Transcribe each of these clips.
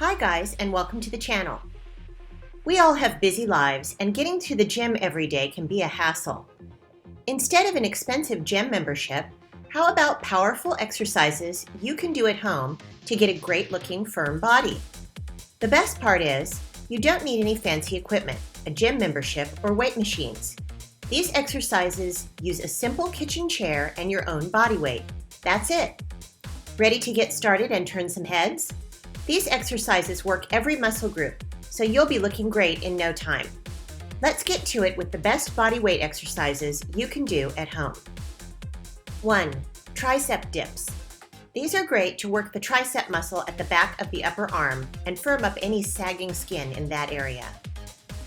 Hi guys, and welcome to the channel. We all have busy lives, and getting to the gym every day can be a hassle. Instead of an expensive gym membership, how about powerful exercises you can do at home to get a great-looking, firm body? The best part is, you don't need any fancy equipment, a gym membership, or weight machines. These exercises use a simple kitchen chair and your own body weight. That's it. Ready to get started and turn some heads? These exercises work every muscle group, so you'll be looking great in no time. Let's get to it with the best body weight exercises you can do at home. 1. Tricep dips. These are great to work the tricep muscle at the back of the upper arm and firm up any sagging skin in that area.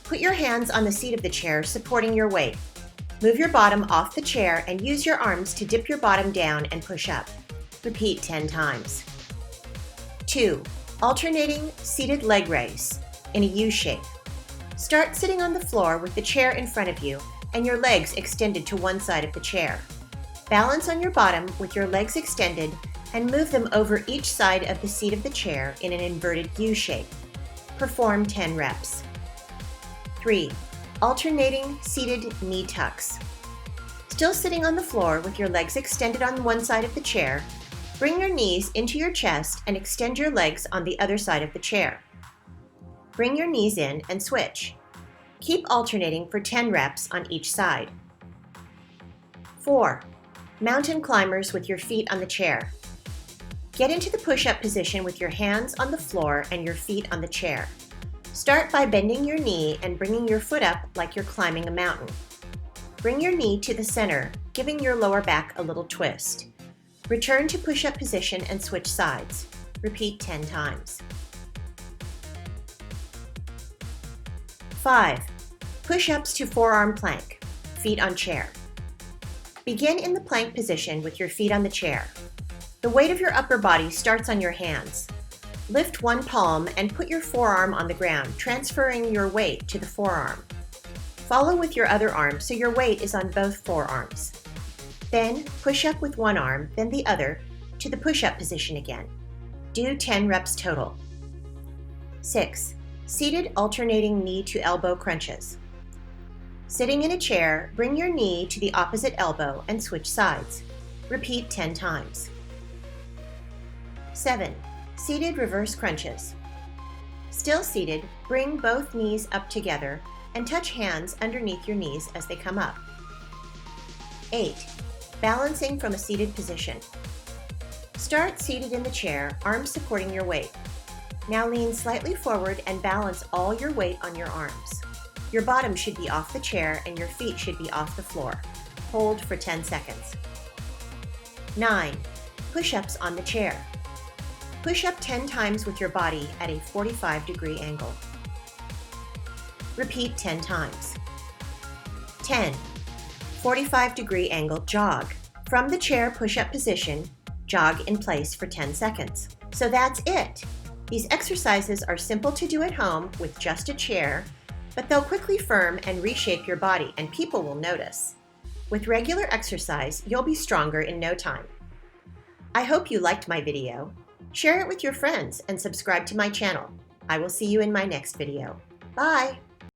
Put your hands on the seat of the chair supporting your weight. Move your bottom off the chair and use your arms to dip your bottom down and push up. Repeat 10 times. 2. Alternating seated leg raise in a U shape. Start sitting on the floor with the chair in front of you and your legs extended to one side of the chair. Balance on your bottom with your legs extended and move them over each side of the seat of the chair in an inverted U shape. Perform 10 reps. 3. Alternating seated knee tucks. Still sitting on the floor with your legs extended on one side of the chair, bring your knees into your chest and extend your legs on the other side of the chair. Bring your knees in and switch. Keep alternating for 10 reps on each side. 4. Mountain climbers with your feet on the chair. Get into the push-up position with your hands on the floor and your feet on the chair. Start by bending your knee and bringing your foot up like you're climbing a mountain. Bring your knee to the center, giving your lower back a little twist. Return to push-up position and switch sides. Repeat 10 times. 5. Push-ups to forearm plank, feet on chair. Begin in the plank position with your feet on the chair. The weight of your upper body starts on your hands. Lift one palm and put your forearm on the ground, transferring your weight to the forearm. Follow with your other arm so your weight is on both forearms. Then push up with one arm, then the other, to the push-up position again. Do 10 reps total. 6. Seated alternating knee to elbow crunches. Sitting in a chair, bring your knee to the opposite elbow and switch sides. Repeat 10 times. 7. Seated reverse crunches. Still seated, bring both knees up together and touch hands underneath your knees as they come up. 8. Balancing from a seated position. Start seated in the chair, arms supporting your weight. Now lean slightly forward and balance all your weight on your arms. Your bottom should be off the chair and your feet should be off the floor. Hold for 10 seconds. 9. Push-ups on the chair. Push up 10 times with your body at a 45-degree angle. Repeat 10 times. 10. 45-degree angle jog. From the chair push-up position, jog in place for 10 seconds. So that's it. These exercises are simple to do at home with just a chair, but they'll quickly firm and reshape your body, and people will notice. With regular exercise, you'll be stronger in no time. I hope you liked my video. Share it with your friends and subscribe to my channel. I will see you in my next video. Bye!